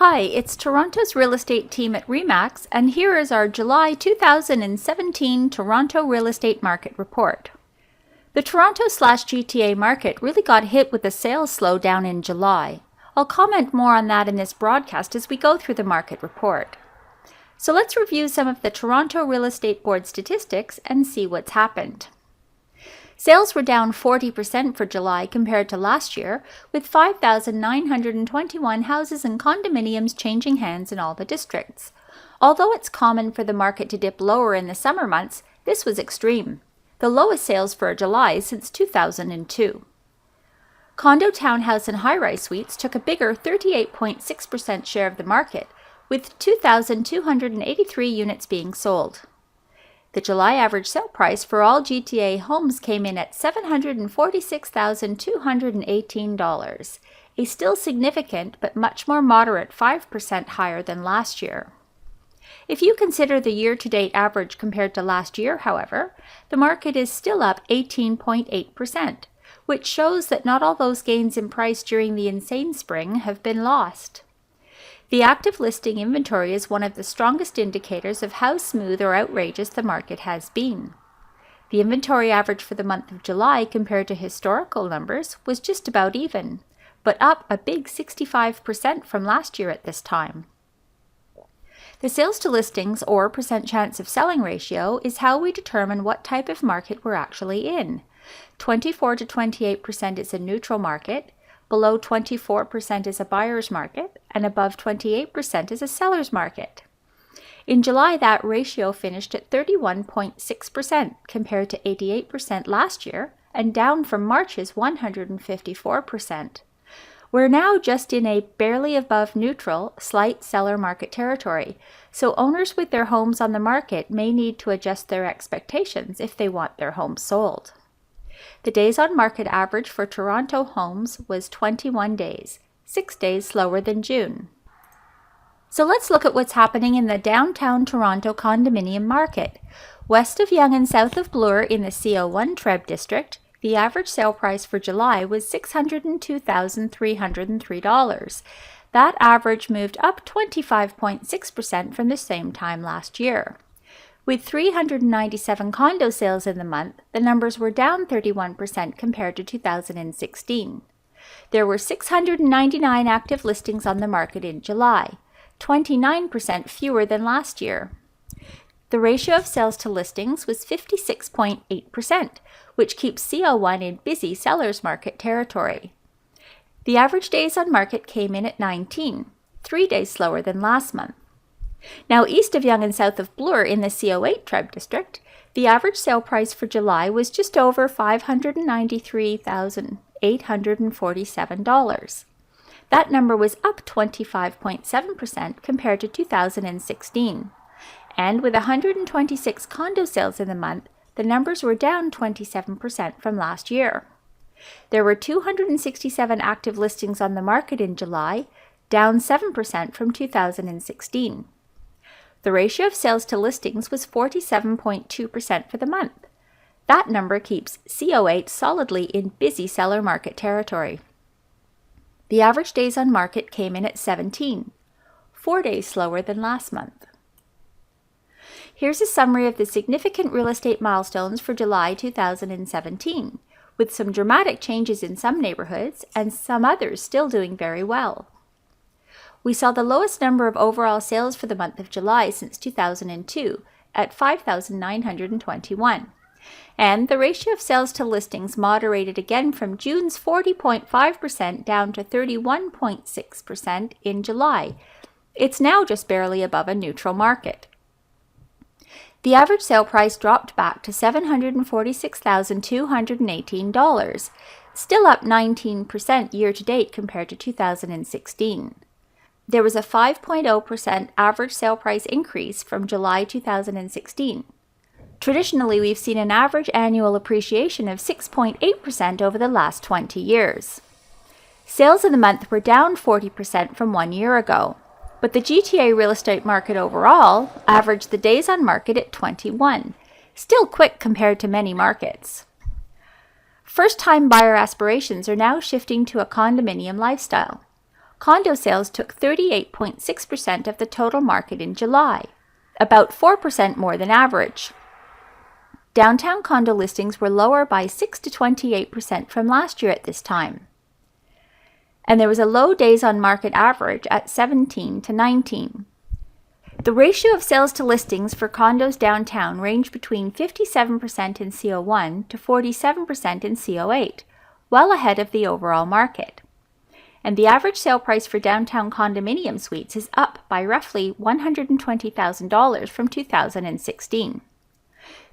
Hi, it's Toronto's real estate team at RE/MAX, and here is our July 2017 Toronto Real Estate Market Report. The Toronto/GTA market really got hit with a sales slowdown in July. I'll comment more on that in this broadcast as we go through the market report. So let's review some of the Toronto Real Estate Board statistics and see what's happened. Sales were down 40% for July compared to last year, with 5,921 houses and condominiums changing hands in all the districts. Although it's common for the market to dip lower in the summer months, this was extreme, the lowest sales for July since 2002. Condo, townhouse, and high-rise suites took a bigger 38.6% share of the market, with 2,283 units being sold. The July average sale price for all GTA homes came in at $746,218, a still significant but much more moderate 5% higher than last year. If you consider the year-to-date average compared to last year, however, the market is still up 18.8%, which shows that not all those gains in price during the insane spring have been lost. The active listing inventory is one of the strongest indicators of how smooth or outrageous the market has been. The inventory average for the month of July compared to historical numbers was just about even, but up a big 65% from last year at this time. The sales to listings, or percent chance of selling ratio, is how we determine what type of market we're actually in. 24 to 28% is a neutral market, below 24% is a buyer's market, and above 28% is a seller's market. In July, that ratio finished at 31.6% compared to 88% last year, and down from March's 154%. We're now just in a barely above neutral, slight seller market territory, so owners with their homes on the market may need to adjust their expectations if they want their homes sold. The days on market average for Toronto homes was 21 days, 6 days slower than June. So let's look at what's happening in the downtown Toronto condominium market. West of Yonge and south of Bloor in the Co8 Treb district, the average sale price for July was $602,303. That average moved up 25.6% from the same time last year. With 397 condo sales in the month, the numbers were down 31% compared to 2016. There were 699 active listings on the market in July, 29% fewer than last year. The ratio of sales to listings was 56.8%, which keeps Co8 in busy seller's market territory. The average days on market came in at 19, 3 days slower than last month. Now, east of Yonge and south of Bloor in the Co8 Treb district, the average sale price for July was just over $593,847. That number was up 25.7% compared to 2016. And with 126 condo sales in the month, the numbers were down 27% from last year. There were 267 active listings on the market in July, down 7% from 2016. The ratio of sales to listings was 47.2% for the month. That number keeps Co8 solidly in busy seller market territory. The average days on market came in at 17, 4 days slower than last month. Here's a summary of the significant real estate milestones for July 2017, with some dramatic changes in some neighborhoods and some others still doing very well. We saw the lowest number of overall sales for the month of July since 2002 at 5,921. And the ratio of sales to listings moderated again from June's 40.5% down to 31.6% in July. It's now just barely above a neutral market. The average sale price dropped back to $746,218, still up 19% year-to-date compared to 2016. There was a 5.0% average sale price increase from July 2016. Traditionally, we've seen an average annual appreciation of 6.8% over the last 20 years. Sales in the month were down 40% from 1 year ago, but the GTA real estate market overall averaged the days on market at 21, still quick compared to many markets. First-time buyer aspirations are now shifting to a condominium lifestyle. Condo sales took 38.6% of the total market in July, about 4% more than average. Downtown condo listings were lower by 6 to 28% from last year at this time. And there was a low days on market average at 17 to 19. The ratio of sales to listings for condos downtown ranged between 57% in CO1 to 47% in CO8, well ahead of the overall market. And the average sale price for downtown condominium suites is up by roughly $120,000 from 2016.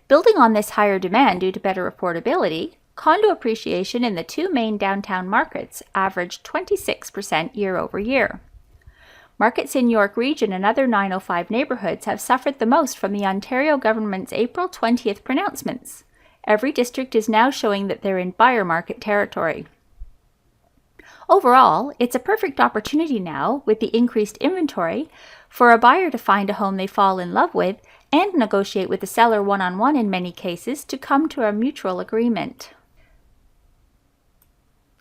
Building on this higher demand due to better affordability, condo appreciation in the two main downtown markets averaged 26% year over year. Markets in York Region and other 905 neighbourhoods have suffered the most from the Ontario government's April 20th pronouncements. Every district is now showing that they're in buyer market territory. Overall, it's a perfect opportunity now, with the increased inventory, for a buyer to find a home they fall in love with and negotiate with the seller one-on-one in many cases to come to a mutual agreement.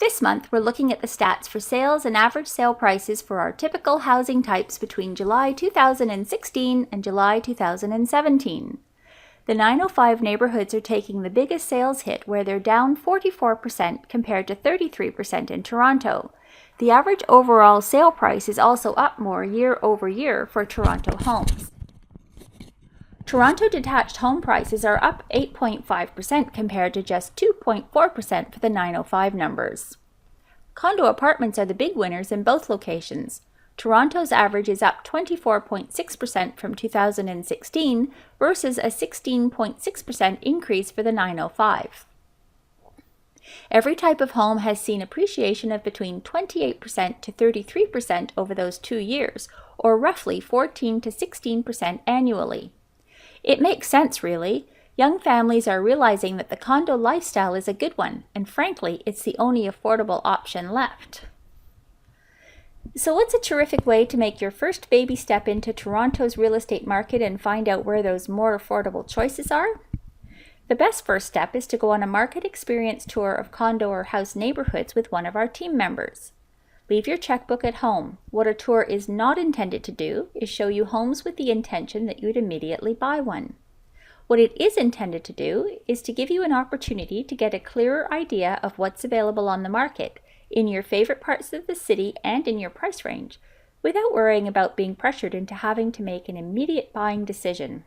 This month, we're looking at the stats for sales and average sale prices for our typical housing types between July 2016 and July 2017. The 905 neighborhoods are taking the biggest sales hit, where they're down 44% compared to 33% in Toronto. The average overall sale price is also up more year over year for Toronto homes. Toronto detached home prices are up 8.5% compared to just 2.4% for the 905 numbers. Condo apartments are the big winners in both locations. Toronto's average is up 24.6% from 2016 versus a 16.6% increase for the 905. Every type of home has seen appreciation of between 28% to 33% over those 2 years, or roughly 14 to 16% annually. It makes sense, really. Young families are realizing that the condo lifestyle is a good one, and frankly, it's the only affordable option left. So what's a terrific way to make your first baby step into Toronto's real estate market and find out where those more affordable choices are? The best first step is to go on a market experience tour of condo or house neighborhoods with one of our team members. Leave your checkbook at home. What a tour is not intended to do is show you homes with the intention that you would immediately buy one. What it is intended to do is to give you an opportunity to get a clearer idea of what's available on the market in your favorite parts of the city and in your price range, without worrying about being pressured into having to make an immediate buying decision.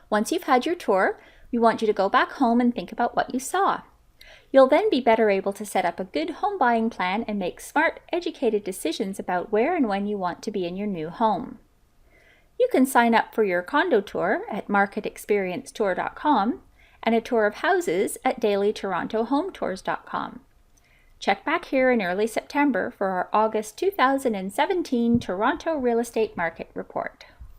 Once you've had your tour, we want you to go back home and think about what you saw. You'll then be better able to set up a good home buying plan and make smart, educated decisions about where and when you want to be in your new home. You can sign up for your condo tour at marketexperiencetour.com and a tour of houses at dailytorontohometours.com. Check back here in early September for our August 2017 Toronto Real Estate Market Report.